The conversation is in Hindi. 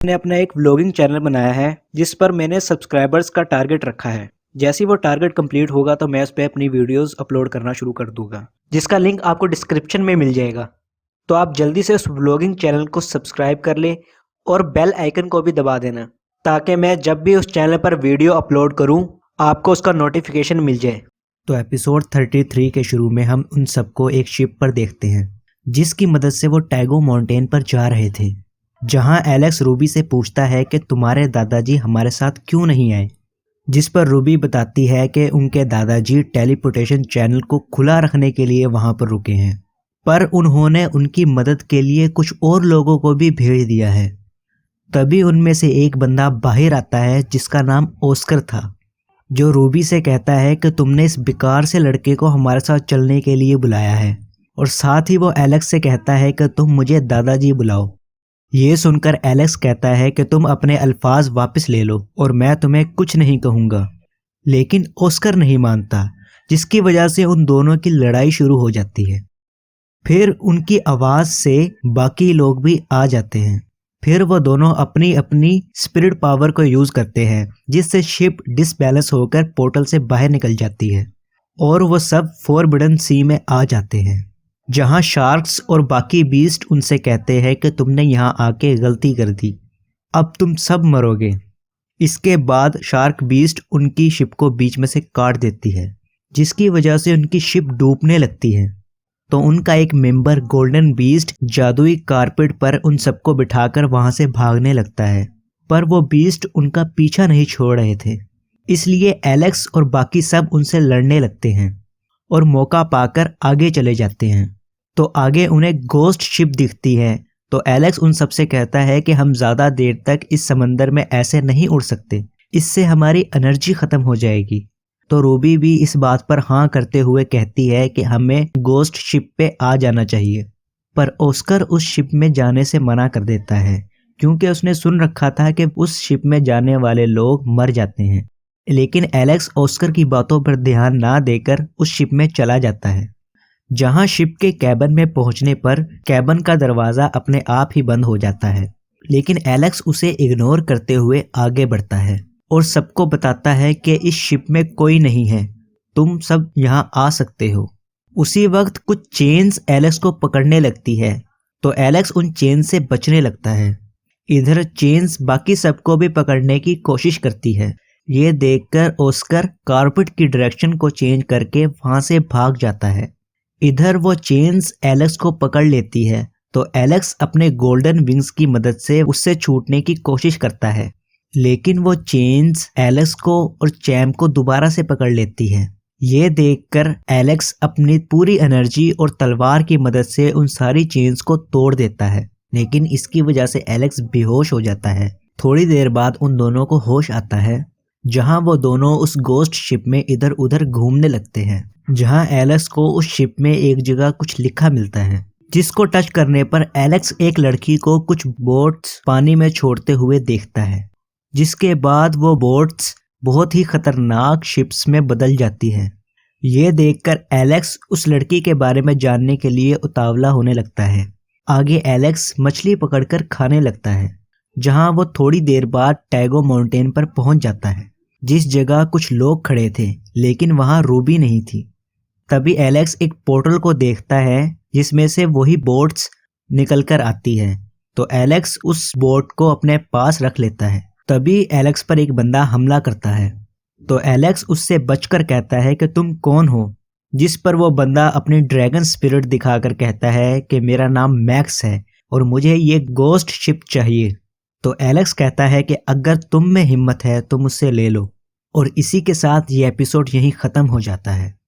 मैंने अपना एक व्लॉगिंग चैनल बनाया है जिस पर मैंने सब्सक्राइबर्स का टारगेट रखा है। जैसे ही वो टारगेट कंप्लीट होगा तो मैं उस पर अपनी वीडियोस अपलोड करना शुरू कर दूंगा, जिसका लिंक आपको डिस्क्रिप्शन में मिल जाएगा। तो आप जल्दी से उस व्लॉगिंग चैनल को सब्सक्राइब कर लें और बेल आइकन को भी दबा देना, ताकि मैं जब भी उस चैनल पर वीडियो अपलोड करूं आपको उसका नोटिफिकेशन मिल जाए। तो एपिसोड 33 के शुरू में हम उन सबको एक शिप पर देखते हैं जिसकी मदद से वो टैगो माउंटेन पर जा रहे थे, जहां एलेक्स रूबी से पूछता है कि तुम्हारे दादाजी हमारे साथ क्यों नहीं आए, जिस पर रूबी बताती है कि उनके दादाजी टेलीपोर्टेशन चैनल को खुला रखने के लिए वहां पर रुके हैं, पर उन्होंने उनकी मदद के लिए कुछ और लोगों को भी भेज दिया है। तभी उनमें से एक बंदा बाहर आता है जिसका नाम ऑस्कर था, जो रूबी से कहता है कि तुमने इस बेकार से लड़के को हमारे साथ चलने के लिए बुलाया है, और साथ ही वो एलेक्स से कहता है कि तुम मुझे दादाजी बुलाओ। ये सुनकर एलेक्स कहता है कि तुम अपने अल्फाज वापस ले लो और मैं तुम्हें कुछ नहीं कहूँगा, लेकिन ऑस्कर नहीं मानता, जिसकी वजह से उन दोनों की लड़ाई शुरू हो जाती है। फिर उनकी आवाज़ से बाकी लोग भी आ जाते हैं। फिर वो दोनों अपनी अपनी स्पिरिट पावर को यूज़ करते हैं, जिससे शिप डिसबैलेंस होकर पोर्टल से बाहर निकल जाती है और वो सब फॉरबिडन सी में आ जाते हैं, जहां शार्क्स और बाकी बीस्ट उनसे कहते हैं कि तुमने यहां आके गलती कर दी, अब तुम सब मरोगे। इसके बाद शार्क बीस्ट उनकी शिप को बीच में से काट देती है, जिसकी वजह से उनकी शिप डूबने लगती है। तो उनका एक मेंबर गोल्डन बीस्ट जादुई कारपेट पर उन सबको बिठाकर वहां से भागने लगता है, पर वो बीस्ट उनका पीछा नहीं छोड़ रहे थे, इसलिए एलेक्स और बाकी सब उनसे लड़ने लगते हैं और मौका पाकर आगे चले जाते हैं। तो आगे उन्हें गोस्ट शिप दिखती है, तो एलेक्स उन सबसे कहता है कि हम ज़्यादा देर तक इस समंदर में ऐसे नहीं उड़ सकते, इससे हमारी एनर्जी ख़त्म हो जाएगी। तो रूबी भी इस बात पर हाँ करते हुए कहती है कि हमें गोस्ट शिप पे आ जाना चाहिए, पर ऑस्कर उस शिप में जाने से मना कर देता है, क्योंकि उसने सुन रखा था कि उस शिप में जाने वाले लोग मर जाते हैं। लेकिन एलेक्स ऑस्कर की बातों पर ध्यान ना देकर उस शिप में चला जाता है, जहां शिप के कैबिन में पहुंचने पर कैबिन का दरवाज़ा अपने आप ही बंद हो जाता है, लेकिन एलेक्स उसे इग्नोर करते हुए आगे बढ़ता है और सबको बताता है कि इस शिप में कोई नहीं है, तुम सब यहाँ आ सकते हो। उसी वक्त कुछ चेन्स एलेक्स को पकड़ने लगती है, तो एलेक्स उन चेन से बचने लगता है। इधर चेन्स बाकी सबको भी पकड़ने की कोशिश करती है। ये देखकर ऑस्कर कारपेट की डायरेक्शन को चेंज करके वहां से भाग जाता है। इधर वो चेन्स एलेक्स को पकड़ लेती है, तो एलेक्स अपने गोल्डन विंग्स की मदद से उससे छूटने की कोशिश करता है, लेकिन वो चेन्स एलेक्स को और चैम को दोबारा से पकड़ लेती है। ये देखकर एलेक्स अपनी पूरी एनर्जी और तलवार की मदद से उन सारी चेन्स को तोड़ देता है, लेकिन इसकी वजह से एलेक्स बेहोश हो जाता है। थोड़ी देर बाद उन दोनों को होश आता है, जहां वो दोनों उस गोस्ट शिप में इधर उधर घूमने लगते हैं, जहां एलेक्स को उस शिप में एक जगह कुछ लिखा मिलता है, जिसको टच करने पर एलेक्स एक लड़की को कुछ बोट्स पानी में छोड़ते हुए देखता है, जिसके बाद वो बोट्स बहुत ही खतरनाक शिप्स में बदल जाती हैं। ये देखकर एलेक्स उस लड़की के बारे में जानने के लिए उतावला होने लगता है। आगे एलेक्स मछली पकड़कर खाने लगता है, जहां वो थोड़ी देर बाद टैगो माउंटेन पर पहुंच जाता है, जिस जगह कुछ लोग खड़े थे, लेकिन वहां रूबी नहीं थी। तभी एलेक्स एक पोर्टल को देखता है जिसमें से वही बोट्स निकलकर आती है, तो एलेक्स उस बोट को अपने पास रख लेता है। तभी एलेक्स पर एक बंदा हमला करता है, तो एलेक्स उससे बचकर कहता है कि तुम कौन हो, जिस पर वो बंदा अपनी ड्रैगन स्पिरिट दिखाकर कहता है कि मेरा नाम मैक्स है और मुझे ये गोस्ट शिप चाहिए। तो एलेक्स कहता है कि अगर तुम में हिम्मत है तो मुझसे ले लो, और इसी के साथ ये एपिसोड यहीं ख़त्म हो जाता है।